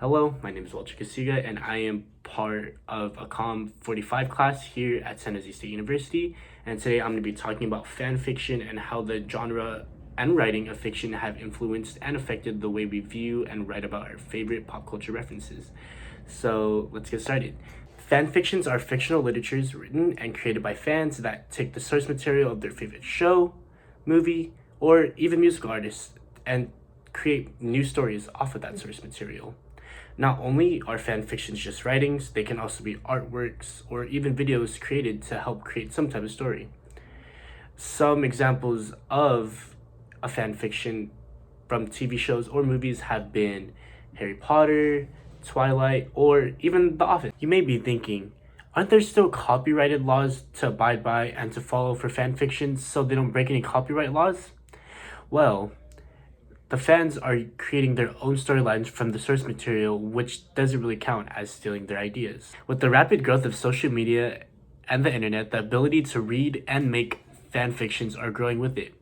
Hello, my name is Walter Kasuga, and I am part of a Comm 45 class here at San Jose State University. And today I'm going to be talking about fan fiction and how the genre and writing of fiction have influenced and affected the way we view and write about our favorite pop culture references. So let's get started. Fan fictions are fictional literatures written and created by fans that take the source material of their favorite show, movie, or even musical artists and create new stories off of that source material. Not only are fan fictions just writings, they can also be artworks or even videos created to help create some type of story. Some examples of a fan fiction from TV shows or movies have been Harry Potter, Twilight, or even The Office. You may be thinking, aren't there still copyrighted laws to abide by and to follow for fan fictions so they don't break any copyright laws? Well, the fans are creating their own storylines from the source material, which doesn't really count as stealing their ideas. With the rapid growth of social media and the internet, the ability to read and make fan fictions are growing with it.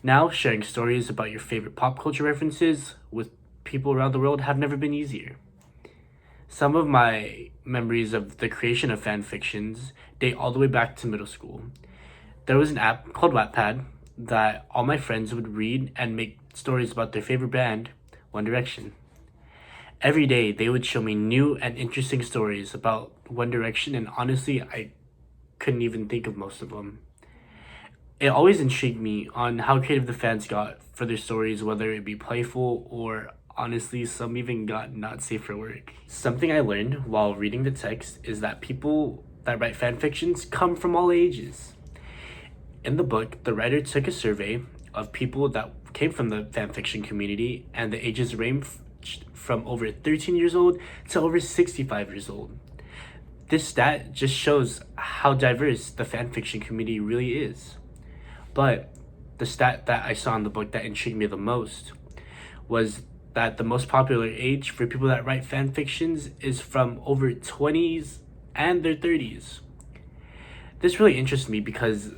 Now, sharing stories about your favorite pop culture references with people around the world have never been easier. Some of my memories of the creation of fan fictions date all the way back to middle school. There was an app called Wattpad that all my friends would read and make stories about their favorite band, One Direction. Every day, they would show me new and interesting stories about One Direction, and honestly, I couldn't even think of most of them. It always intrigued me on how creative the fans got for their stories, whether it be playful or honestly, some even got not safe for work. Something I learned while reading the text is that people that write fan fictions come from all ages. In the book, the writer took a survey of people that came from the fanfiction community, and the ages ranged from over 13 years old to over 65 years old. This stat just shows how diverse the fanfiction community really is. But the stat that I saw in the book that intrigued me the most was that the most popular age for people that write fan fictions is from over 20s and their 30s. This really interests me because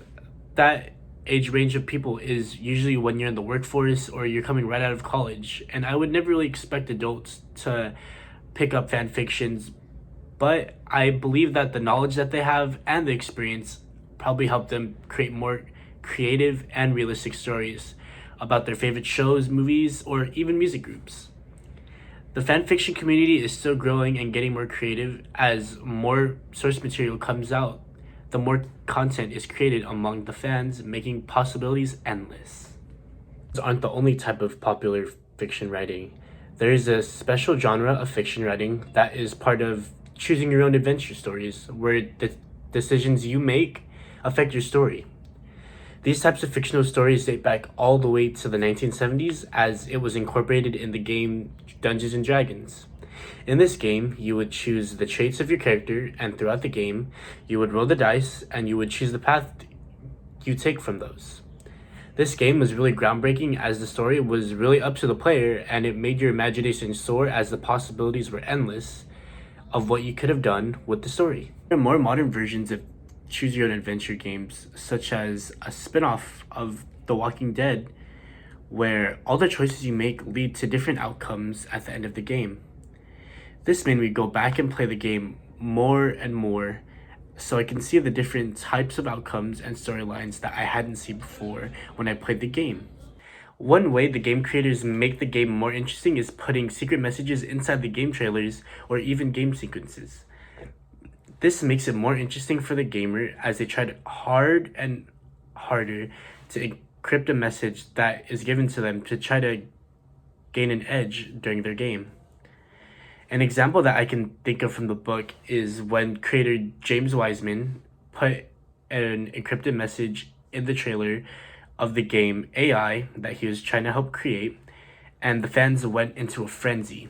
that age range of people is usually when you're in the workforce or you're coming right out of college. And I would never really expect adults to pick up fan fictions, but I believe that the knowledge that they have and the experience probably help them create more creative and realistic stories about their favorite shows, movies, or even music groups. The fan fiction community is still growing and getting more creative as more source material comes out. The more content is created among the fans, making possibilities endless. These aren't the only type of popular fiction writing. There is a special genre of fiction writing that is part of choosing your own adventure stories, where the decisions you make affect your story. These types of fictional stories date back all the way to the 1970s, as it was incorporated in the game Dungeons and Dragons. In this game, you would choose the traits of your character, and throughout the game, you would roll the dice and you would choose the path you take from those. This game was really groundbreaking as the story was really up to the player, and it made your imagination soar as the possibilities were endless of what you could have done with the story. There are more modern versions of choose your own adventure games, such as a spin-off of The Walking Dead, where all the choices you make lead to different outcomes at the end of the game. This made me go back and play the game more and more so I can see the different types of outcomes and storylines that I hadn't seen before when I played the game. One way the game creators make the game more interesting is putting secret messages inside the game trailers or even game sequences. This makes it more interesting for the gamer as they tried hard and harder to encrypt a message that is given to them to try to gain an edge during their game. An example that I can think of from the book is when creator James Wiseman put an encrypted message in the trailer of the game AI that he was trying to help create, and the fans went into a frenzy.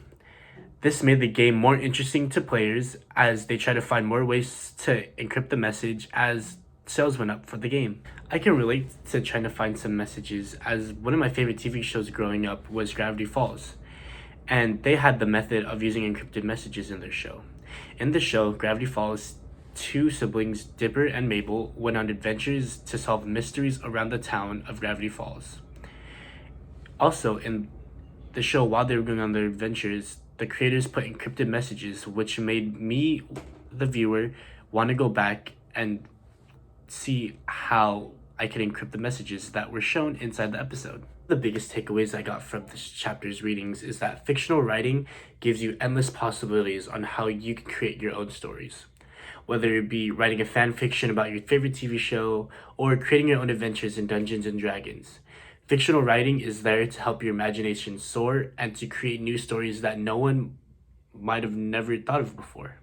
This made the game more interesting to players as they try to find more ways to encrypt the message as sales went up for the game. I can relate to trying to find some messages, as one of my favorite TV shows growing up was Gravity Falls, and they had the method of using encrypted messages in their show. In the show, Gravity Falls, two siblings, Dipper and Mabel, went on adventures to solve mysteries around the town of Gravity Falls. Also, in the show, while they were going on their adventures, the creators put encrypted messages, which made me, the viewer, want to go back and see how I could encrypt the messages that were shown inside the episode. The biggest takeaways I got from this chapter's readings is that fictional writing gives you endless possibilities on how you can create your own stories. Whether it be writing a fan fiction about your favorite TV show or creating your own adventures in Dungeons and Dragons. Fictional writing is there to help your imagination soar and to create new stories that no one might have never thought of before.